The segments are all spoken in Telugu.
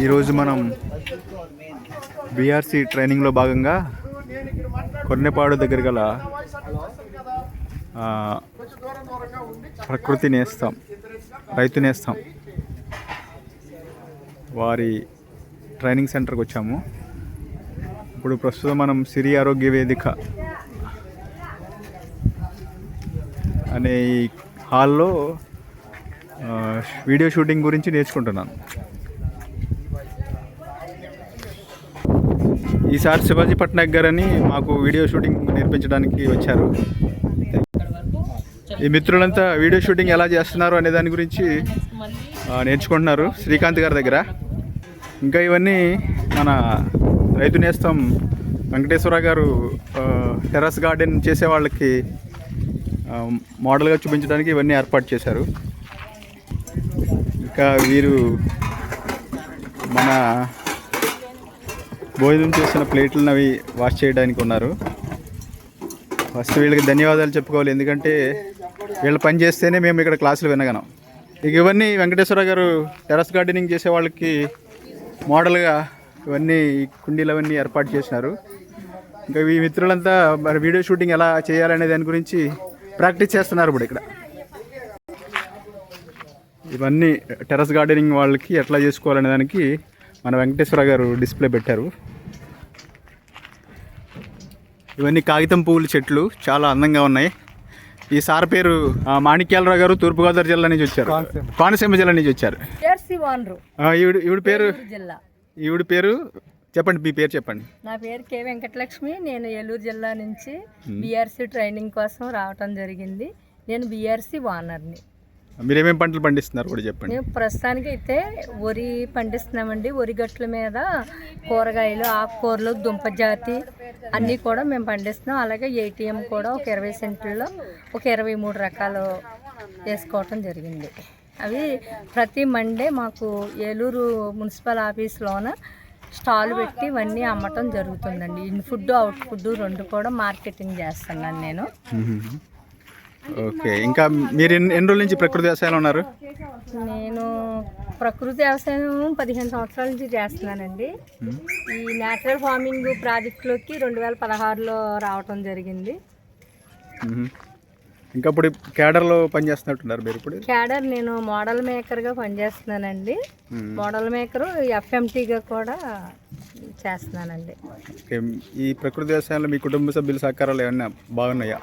ఈరోజు మనం బీఆర్సీ ట్రైనింగ్లో భాగంగా కొర్నెపాడు దగ్గర గల ప్రకృతి నేస్తం రైతు నేస్తం వారి ట్రైనింగ్ సెంటర్కి వచ్చాము. ఇప్పుడు ప్రస్తుతం మనం సిరి ఆరోగ్య వేదిక అనే ఈ హాల్లో వీడియో షూటింగ్ గురించి నేర్చుకుంటున్నాను. ఈసారి శివాజీ పట్నాయక్ గారని మాకు వీడియో షూటింగ్ నేర్పించడానికి వచ్చారు. ఈ మిత్రులంతా వీడియో షూటింగ్ ఎలా చేస్తున్నారు అనే దాని గురించి నేర్చుకుంటున్నారు శ్రీకాంత్ గారి దగ్గర. ఇంకా ఇవన్నీ మన రైతు నేస్తం వెంకటేశ్వర గారు టెర్రస్ గార్డెన్ చేసే వాళ్ళకి మోడల్గా చూపించడానికి ఇవన్నీ ఏర్పాటు చేశారు. ఇంకా వీరు మన భోజనం చేసిన ప్లేట్లను అవి వాష్ చేయడానికి ఉన్నారు. ఫస్ట్ వీళ్ళకి ధన్యవాదాలు చెప్పుకోవాలి, ఎందుకంటే వీళ్ళు పని చేస్తేనే మేము ఇక్కడ క్లాసులు వినగలం. ఇక ఇవన్నీ వెంకటేశ్వర గారు టెర్రస్ గార్డెనింగ్ చేసే వాళ్ళకి మోడల్గా ఇవన్నీ కుండీలు అవన్నీ ఏర్పాటు చేసినారు. ఇంకా ఈ మిత్రులంతా మరి వీడియో షూటింగ్ ఎలా చేయాలనే దాని గురించి ప్రాక్టీస్ చేస్తున్నారు. ఇప్పుడు ఇక్కడ ఇవన్నీ టెర్రస్ గార్డెనింగ్ వాళ్ళకి ఎట్లా చేసుకోవాలనే దానికి మన వెంకటేశ్వర గారు డిస్ప్లే పెట్టారు. ఇవన్నీ కాగితం పువ్వుల చెట్లు చాలా అందంగా ఉన్నాయి. ఈ సార్ పేరు మాణిక్యాలరావు గారు, తూర్పుగోదావరి జిల్లా నుంచి వచ్చారు, కోనసీమ జిల్లా నుంచి వచ్చారు. ఈవిడ పేరు చెప్పండి, మీ పేరు చెప్పండి. నా పేరు కే వెంకటలక్ష్మి. నేను ఏలూరు జిల్లా నుంచి బీఆర్సీ ట్రైనింగ్ కోసం రావటం జరిగింది. నేను బీఆర్సీ ఓనర్ని. మీరు ఏమేమి పంటలు పండిస్తున్నారు కూడా చెప్పండి. మేము ప్రస్తుతానికి అయితే వరి పండిస్తున్నామండి. వరి గట్ల మీద కూరగాయలు, ఆకుకూరలు, దుంప జాతి అన్నీ కూడా మేము పండిస్తున్నాం. అలాగే ఏటీఎం కూడా ఒక 20 సెంట్లలో ఒక 23 రకాలు వేసుకోవటం జరిగింది. అవి ప్రతి మండే మాకు ఏలూరు మున్సిపల్ ఆఫీస్లోన స్టాల్ పెట్టి ఇవన్నీ అమ్మటం జరుగుతుందండి. ఇన్ ఫుడ్, అవుట్ ఫుడ్ రెండు కూడా మార్కెటింగ్ చేస్తున్నాను నేను. ఓకే, ఇంకా మీరు ఎన్ని రోజుల నుంచి ప్రకృతి వ్యవసాయంలో ఉన్నారు? నేను ప్రకృతి వ్యవసాయం 15 సంవత్సరాల నుంచి చేస్తున్నానండి. ఈ న్యాచురల్ ఫార్మింగ్ ప్రాజెక్టులోకి 2016లో రావటం జరిగింది. ఇంకా ఇప్పుడు క్యాడర్లో పనిచేస్తున్నట్టున్నారు మీరు? ఇప్పుడు క్యాడర్ నేను మోడల్ మేకర్గా పనిచేస్తున్నానండి. మోడల్ మేకరు ఎఫ్ఎంటీగా కూడా చేస్తున్నానండి. ఈ ప్రకృతి వ్యవసాయంలో మీ కుటుంబ సభ్యుల సహకారాలు ఏమన్నా బాగున్నాయా?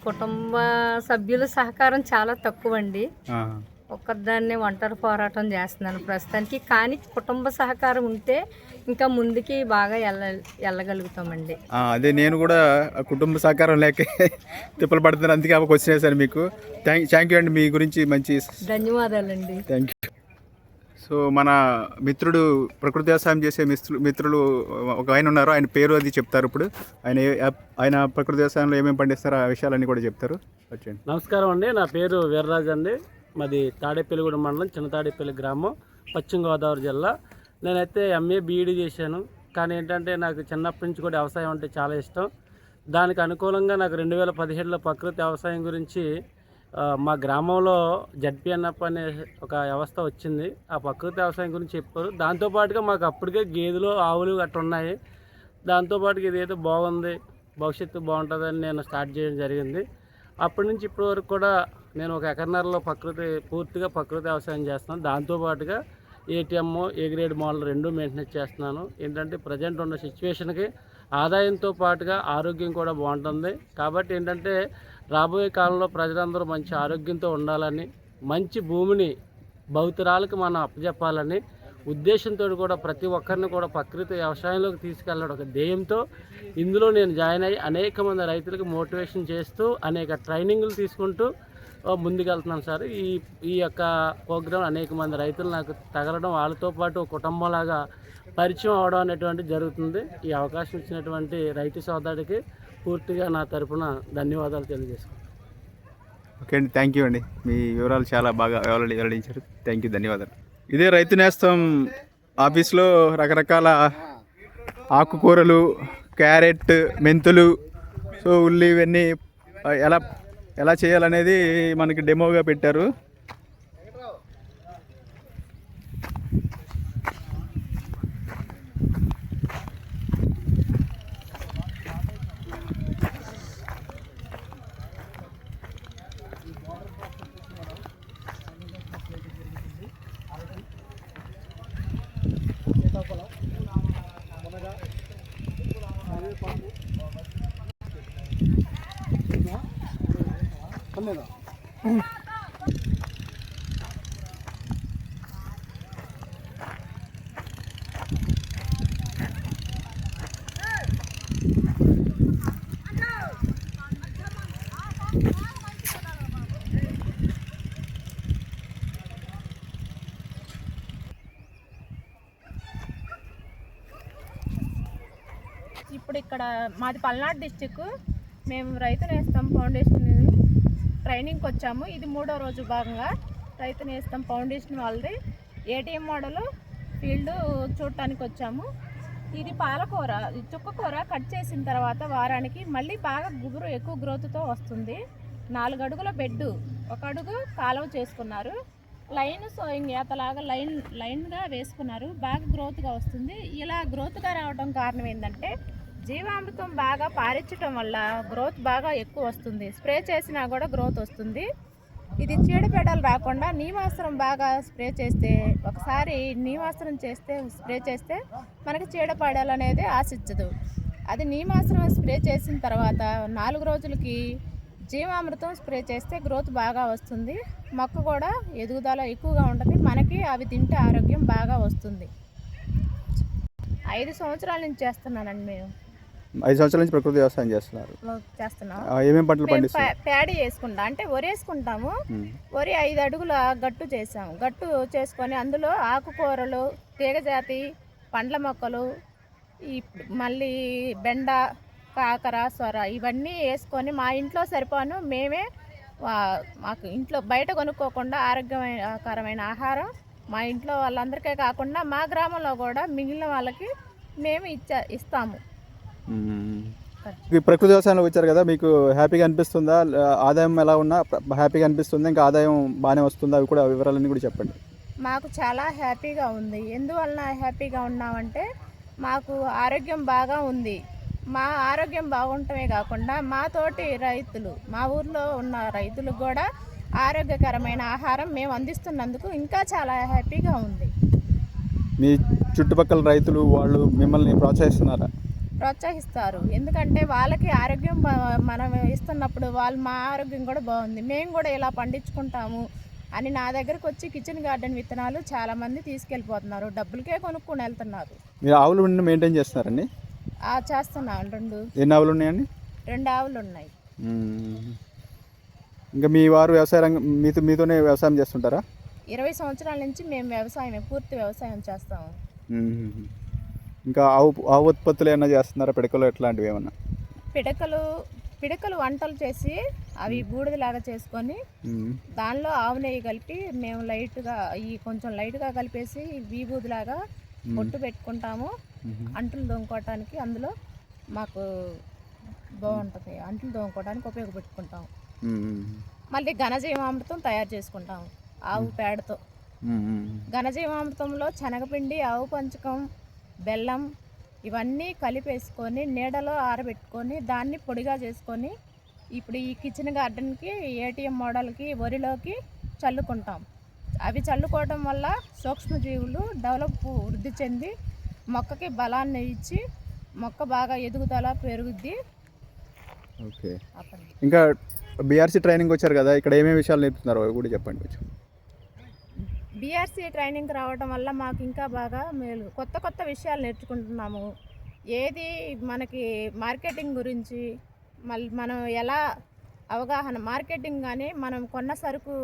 కుటుంబ సభ్యుల సహకారం చాలా తక్కువ అండి. ఒక్కదాన్ని ఒంటరి పోరాటం చేస్తున్నాను ప్రస్తుతానికి. కానీ కుటుంబ సహకారం ఉంటే ఇంకా ముందుకి బాగా వెళ్ళగలుగుతామండి. అదే నేను కూడా కుటుంబ సహకారం లేక తిప్పలు పడుతున్నాను, అందుకే ఆమెకు వచ్చినాయి. మీకు థ్యాంక్ యూ అండి, మీ గురించి మంచి ధన్యవాదాలండి. Thank you. సో మన మిత్రుడు ప్రకృతి వ్యవసాయం చేసే మిత్రులు ఒక ఆయన ఉన్నారు, ఆయన పేరు అది చెప్తారు. ఇప్పుడు ఆయన ప్రకృతి వ్యవసాయంలో ఏమేమి పండిస్తారో ఆ విషయాలన్నీ కూడా చెప్తారు. వచ్చేయండి. నమస్కారం అండి, నా పేరు వీర్రాజు అండి. మాది తాడేపల్లిగూడెం మండలం, చిన్న తాడేపల్లి గ్రామం, పశ్చిమ గోదావరి జిల్లా. నేనైతే ఎంఏ బీఈడీ చేశాను. కానీ ఏంటంటే నాకు చిన్నప్పటి నుంచి కూడా వ్యవసాయం అంటే చాలా ఇష్టం. దానికి అనుకూలంగా నాకు 2017లో ప్రకృతి వ్యవసాయం గురించి మా గ్రామంలో జడ్పిఎన్ఎఫ్ అనే ఒక వ్యవస్థ వచ్చింది. ఆ ప్రకృతి వ్యవసాయం గురించి చెప్పారు. దాంతోపాటుగా మాకు అప్పటికే గేదెలు, ఆవులు గట్రా ఉన్నాయి. దాంతోపాటుగా ఇదైతే బాగుంది, భవిష్యత్తు బాగుంటుందని నేను స్టార్ట్ చేయడం జరిగింది. అప్పటి నుంచి ఇప్పటి వరకు కూడా నేను ఒక ఎకర్నర్లో పూర్తిగా ప్రకృతి వ్యవసాయం చేస్తున్నాను. దాంతోపాటుగా ఏటీఎం, ఏ గ్రేడ్ మోడల్ రెండు మెయింటెనెన్స్ చేస్తున్నాను. ఏంటంటే ప్రజెంట్ ఉన్న సిచ్యువేషన్కి ఆదాయంతో పాటుగా ఆరోగ్యం కూడా బాగుంటుంది. కాబట్టి ఏంటంటే రాబోయే కాలంలో ప్రజలందరూ మంచి ఆరోగ్యంతో ఉండాలని, మంచి భూమిని భవితరాలకు మనం అప్పచెప్పాలని ఉద్దేశంతో కూడా ప్రతి ఒక్కరిని కూడా ప్రకృతి వ్యవసాయంలోకి తీసుకెళ్ళడం ఒక ధ్యేయంతో ఇందులో నేను జాయిన్ అయ్యి అనేక మంది రైతులకు మోటివేషన్ చేస్తూ అనేక ట్రైనింగ్లు తీసుకుంటూ ముందుకెళ్తున్నాను సార్. ఈ యొక్క ప్రోగ్రాం అనేక మంది రైతులు నాకు తగలడం, వాళ్ళతో పాటు కుటుంబంలాగా పరిచయం అవడం అనేటువంటి జరుగుతుంది. ఈ అవకాశం ఇచ్చినటువంటి రైతు సోదరుడికి పూర్తిగా నా తరపున ధన్యవాదాలు తెలియజేసుకుంటాను. ఓకే అండి, థ్యాంక్ యూ అండి, మీ వివరాలు చాలా బాగా వెల్లడించారు. థ్యాంక్ యూ, ధన్యవాదాలు. ఇదే రైతు నేస్తం ఆఫీస్లో రకరకాల ఆకుకూరలు, క్యారెట్, మెంతులు, సో ఉల్లి, ఇవన్నీ ఎలా చేయాలనేది మనకి డెమోగా పెట్టారు. ఇప్పుడు ఇక్కడ మాది పల్నాడు డిస్టిక్. మేము రైతు నేస్తం ఫౌండేషన్ ట్రైనింగ్కి వచ్చాము. ఇది 3వ రోజు భాగంగా రైతు నేస్తం ఫౌండేషన్ వాళ్ళది ఏటీఎం మోడల్ ఫీల్డ్ చూడటానికి వచ్చాము. ఇది పాలకూర, చుక్కకూర కట్ చేసిన తర్వాత వారానికి మళ్ళీ బాగా గుబురు ఎక్కువ గ్రోత్తో వస్తుంది. 4 అడుగుల బెడ్, 1 అడుగు కాలువ చేసుకున్నారు. లైన్ సోయింగ్ ఏతలాగా లైన్గా వేసుకున్నారు. బాగా గ్రోత్గా వస్తుంది. ఇలా గ్రోత్గా రావడం కారణం ఏంటంటే జీవామృతం బాగా పారించడం వల్ల గ్రోత్ బాగా ఎక్కువ వస్తుంది. స్ప్రే చేసినా కూడా గ్రోత్ వస్తుంది. ఇది చీడపీడలు రాకుండా నీమాస్త్రం బాగా స్ప్రే చేస్తే, ఒకసారి నీమాస్త్రం స్ప్రే చేస్తే మనకి చీడపీడలు అనేది ఆశించదు. అది నీమాస్త్రం స్ప్రే చేసిన తర్వాత 4 రోజులకి జీవామృతం స్ప్రే చేస్తే గ్రోత్ బాగా వస్తుంది. మొక్క కూడా ఎదుగుదల ఎక్కువగా ఉంటుంది. మనకి అవి తింటే ఆరోగ్యం బాగా వస్తుంది. 5 సంవత్సరాల నుంచి చేస్తున్నానండి. మేము 5 సంవత్సరాల నుంచి ప్రకృతి వ్యవసాయం చేస్తున్నాం. ఏమేమి పంటలు పండిస్తాం? ప్యాడీ వేసుకుంటాం, అంటే వరి వేసుకుంటాము. వరి 5 అడుగుల గట్టు చేసాము. గట్టు చేసుకొని అందులో ఆకుకూరలు, తీగజాతి పండ్ల మొక్కలు, మళ్ళీ బెండ, కాకర, సొర ఇవన్నీ వేసుకొని మా ఇంట్లో సరిపోను మేమే మాకు ఇంట్లో బయట కొనుక్కోకుండా ఆరోగ్యకరమైన ఆహారం మా ఇంట్లో వాళ్ళందరికీ కాకుండా మా గ్రామంలో కూడా మిగిలిన వాళ్ళకి మేము ఇస్తాము. ప్రకృతి వ్యవసాయంలో వచ్చారు కదా, మీకు హ్యాపీగా అనిపిస్తుందా? ఆదాయం ఎలా ఉన్నా హ్యాపీగా అనిపిస్తుందా? ఇంకా ఆదాయం బాగానే వస్తుందా? అవి కూడా వివరాలన్నీ కూడా చెప్పండి. మాకు చాలా హ్యాపీగా ఉంది. ఎందువలన హ్యాపీగా ఉన్నామంటే మాకు ఆరోగ్యం బాగా ఉంది. మా ఆరోగ్యం బాగుండటమే కాకుండా మా తోటి రైతులు, మా ఊర్లో ఉన్న రైతులకు కూడా ఆరోగ్యకరమైన ఆహారం మేము అందిస్తున్నందుకు ఇంకా చాలా హ్యాపీగా ఉంది. మీ చుట్టుపక్కల రైతులు వాళ్ళు మిమ్మల్ని ప్రోత్సహిస్తున్నారా? ప్రోత్సహిస్తారు. ఎందుకంటే వాళ్ళకి ఆరోగ్యం మనం ఇస్తున్నప్పుడు మా ఆరోగ్యం కూడా బాగుంది, మేము కూడా ఇలా పండించుకుంటాము అని నా దగ్గరకు వచ్చి కిచెన్ గార్డెన్ విత్తనాలు చాలామంది తీసుకెళ్ళిపోతున్నారు. డబ్బులకే కొనుక్కొని వెళ్తున్నారు. మీరు ఆవులు మెయింటైన్ చేస్తున్నారండి? చేస్తున్నాం. 2. ఎన్ని ఆవులు ఉన్నాయండి? 2 ఆవులు ఉన్నాయి. ఇంకా మీ వారు వ్యవసాయ రంగం మీతోనే వ్యవసాయం చేస్తుంటారా? 20 సంవత్సరాల నుంచి మేము పూర్తి వ్యవసాయం చేస్తాము. ఇంకా ఆవు ఉత్పత్తులు ఏమైనా చేస్తున్నారా? పిడకలు ఎట్లాంటివి ఏమన్నా? పిడకలు వంటలు చేసి అవి బూడిదలాగా చేసుకొని దానిలో ఆవు నెయ్యి కలిపి మేము కొంచెం లైట్గా కలిపేసి వీబూదిలాగా పొట్టు పెట్టుకుంటాము. అంటులు దోముకోవటానికి అందులో మాకు బాగుంటుంది. అంటులు దోముకోవడానికి ఉపయోగపెట్టుకుంటాము. మళ్ళీ ఘనజీవామృతం తయారు చేసుకుంటాము ఆవు పేడతో. ఘనజీవామృతంలో శనగపిండి, ఆవు పంచకం, బెల్లం ఇవన్నీ కలిపేసుకొని నీడలో ఆరబెట్టుకొని దాన్ని పొడిగా చేసుకొని ఇప్పుడు ఈ కిచెన్ గార్డెన్కి, ఏటీఎం మోడల్కి, వరిలోకి చల్లుకుంటాం. అవి చల్లుకోవడం వల్ల సూక్ష్మజీవులు వృద్ధి చెంది మొక్కకి బలాన్ని ఇచ్చి మొక్క బాగా ఎదుగుదల పెరుగుద్ది. ఓకే. ఇంకా బీఆర్సీ ట్రైనింగ్ వచ్చారు కదా, ఇక్కడ ఏమేమి విషయాలు నేర్పుతున్నారో కూడా చెప్పండి కొంచెం. బీఆర్సీ ట్రైనింగ్ రావడం వల్ల మాకు ఇంకా బాగా మేలు, కొత్త విషయాలు నేర్చుకుంటున్నాము. ఏది మనకి మార్కెటింగ్ గురించి, మళ్ళీ మనం ఎలా మార్కెటింగ్ కానీ మనం కొన్న సరుకు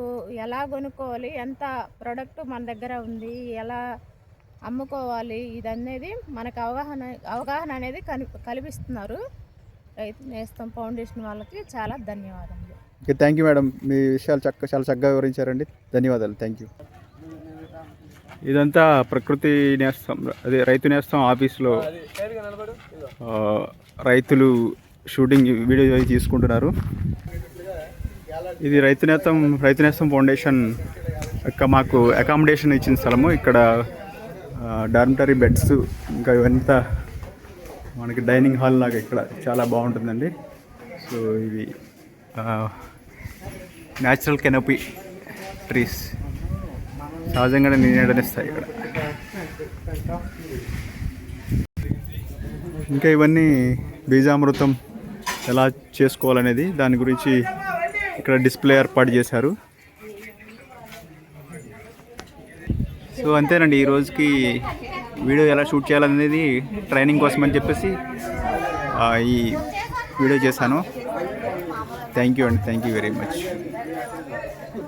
ఎలా కొనుక్కోవాలి, ఎంత ప్రోడక్ట్ మన దగ్గర ఉంది, ఎలా అమ్ముకోవాలి, ఇదనేది మనకు అవగాహన అనేది కల్పిస్తున్నారు. రైతు నేస్తం ఫౌండేషన్ వాళ్ళకి చాలా ధన్యవాదాలు. Okay, thank you madam. మీ విషయాలు చాలా చక్కగా వివరించారండి. ధన్యవాదాలు. Thank you. ఇదంతా ప్రకృతి నేస్తం, అదే రైతు నేస్తం ఆఫీస్లో రైతులు షూటింగ్ వీడియో తీసుకుంటున్నారు. ఇది రైతు నేస్తం ఫౌండేషన్ మాకు అకామిడేషన్ ఇచ్చిన స్థలము. ఇక్కడ డార్మిటరీ బెడ్స్, ఇంకా ఇవంతా మనకి డైనింగ్ హాల్ లాగా ఇక్కడ చాలా బాగుంటుందండి. సో ఇవి న్యాచురల్ కెనోపీ ట్రీస్ సహజంగానే నీడనిస్తాయి ఇక్కడ. ఇంకా ఇవన్నీ బీజామృతం ఎలా చేసుకోవాలనేది దాని గురించి ఇక్కడ డిస్ప్లే ఏర్పాటు చేశారు. సో అంతేనండి, ఈ రోజుకి వీడియో ఎలా షూట్ చేయాలనేది ట్రైనింగ్ కోసం అని చెప్పేసి ఈ వీడియో చేశాను. థ్యాంక్ యూ అండి, థ్యాంక్ యూ వెరీ మచ్.